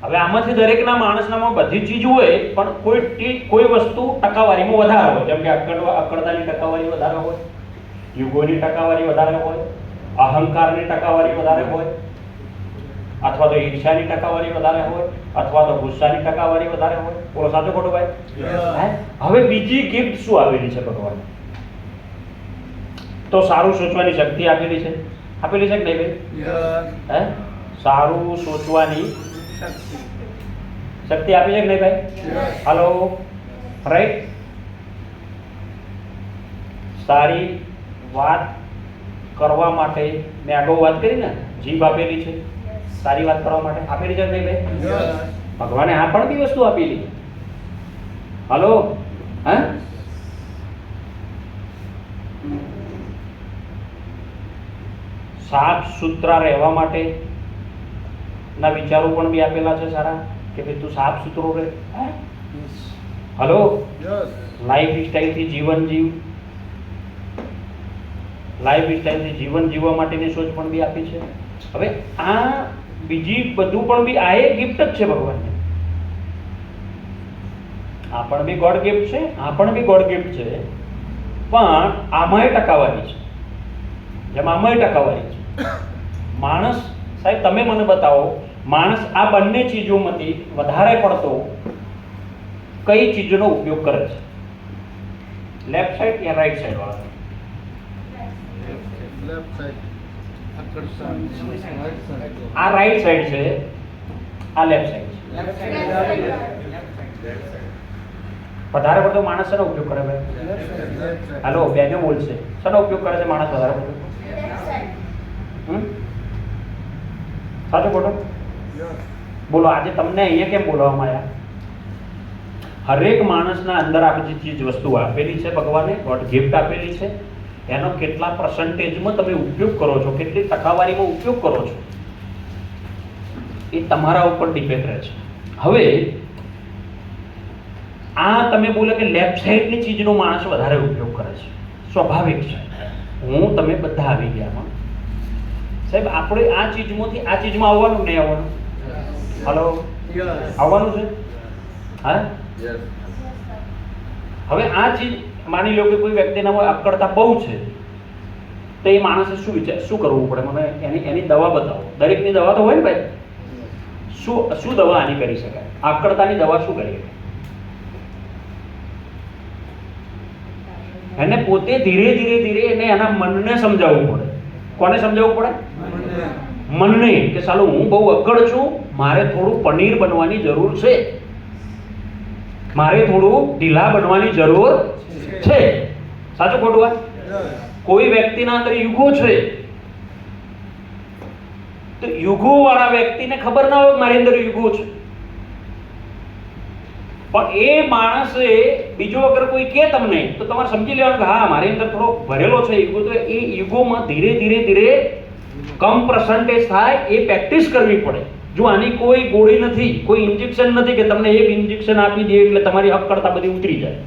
હવે આમાંથી દરેકના માણસનામાં બધી ચીજ હોય, પણ કોઈ વસ્તુ ટકાવારીમાં વધારે હોય. જેમ કે અક્કડતાની ટકાવારી વધારે હોય, યુગોની ટકાવારી વધારે હોય, અહંકારની ટકાવારી વધારે હોય, અથવા તો ઈર્ષ્યાની ટકાવારી વધારે હોય, અથવા તો ગુસ્સાની ટકાવારી વધારે હોય. બોલો સાચું ખોટું ભાઈ? હવે બીજી ગિફ્ટ શું આપેલી છે ભગવાન? તો સારું સોચવાની શક્તિ આપેલી છે. આપેલી છે કે નહીં ભાઈ? સારું સોચવાની શક્તિ આપી છે કે નહીં ભાઈ? હાલો, રાઈટ. સારી વાત કરવા માટે મેં આગળ વાત કરી ને, જીભ આપેલી છે. સારી વાત કરવા માટે આપેલી છે કે નહીં ભાઈ? ભગવાને આ પણ બી વસ્તુ આપેલી. હાલો, હા, સાફ સુથરા રહેવા માટે ના વિચારો પણ બી આપેલા છે સારા, કે ભાઈ તું સાફ સુથરો રહે. હલો, લાઈફ સ્ટાઈલથી જીવન જીવ, લાઈફ સ્ટાઈલથી જીવન જીવવા માટેની સોચ પણ બી આપી છે. હવે આ બીજી બધું પણ બી આ એક ગિફ્ટ જ છે ભગવાનને. આ પણ બી ગોડ ગિફ્ટ છે, આ પણ બી ગોડ ગિફ્ટ છે, પણ આમાંય ટકાવારી છે. જેમ આમાંય ટકાવારી છે. માણસ, સાહેબ તમે મને બતાવો, માણસ આ બંને ચીજોમાંથી વધારે પડતો કઈ ચીજનો ઉપયોગ કરે છે? લેફ્ટ સાઈડ યા રાઈટ સાઈડ વાળા? આ રાઈટ સાઈડ છે, આ લેફ્ટ સાઈડ છે. વધારે પડતો માણસ શેનો ઉપયોગ કરે ભાઈ? હાલો, બેનો બોલશે. શેનો ઉપયોગ કરે છે માણસ વધારે પડતો? સાચું ખોટું? બોલો, આજે તમને અહીંયા કેમ બોલાવવામાં આવ્યા? હરેક માણસના અંદર આ બધી ચીજ વસ્તુ આપેલી છે ભગવાને, ગોડ ગિફ્ટ આપેલી છે. એનો કેટલા પર્સન્ટેજમાં તમે ઉપયોગ કરો છો, કેટલી ટકાવારીમાં ઉપયોગ કરો છો, એ તમારા ઉપર ડિપેન્ડ રહે છે. હવે આ તમે બોલે કે લેફ્ટ સાઈડની ચીજનો માણસ વધારે ઉપયોગ કરે છે, સ્વાભાવિક છે. હું તમે બધા આવી ગયા. સાહેબ આપણે આ ચીજમાંથી આ ચીજમાં આવવાનું નહીં આવવાનું? હાલો, આવવાનું છે. હા, હવે આ ચીજ માની લો કે કોઈ વ્યક્તિના અક્કડતા બહુ છે, તો એ માણસે શું કરવું પડે? મને એની દવા બતાવો. દરેકની દવા તો હોય ને ભાઈ. શું દવા આની કરી શકાય? અક્કડતાની દવા શું કરી શકાય? એને પોતે ધીરે ધીરે એને એના મનને સમજાવવું પડે. કોને સમજાવવું પડે? મનને. કે સાલું હું બહુ અક્કડ છું, મારે થોડું પનીર બનવાની જરૂર છે, મારે થોડું ઢીલા બનવાની જરૂર છે. સાચું ખોટું? વાત. કોઈ વ્યક્તિના અંદર યુગો છે, તો યુગો વાળા વ્યક્તિને ખબર ના હોય મારી અંદર યુગો છે, પણ એ માણસે બીજો અગર કોઈ કહે તમને, તો તમારે સમજી લેવાનું કે હા મારી અંદર થોડો ભરેલો છે યુગો. તો એ યુગોમાં ધીરે ધીરે કમ પર્સન્ટેજ થાય, એ પ્રેક્ટિસ કરવી પડે. જો આની કોઈ ગોળી નથી, કોઈ ઇન્જેક્શન નથી કે તમને એક ઇન્જેક્શન આપી દે એટલે તમારી અક્કડતા બધી ઉતરી જાય.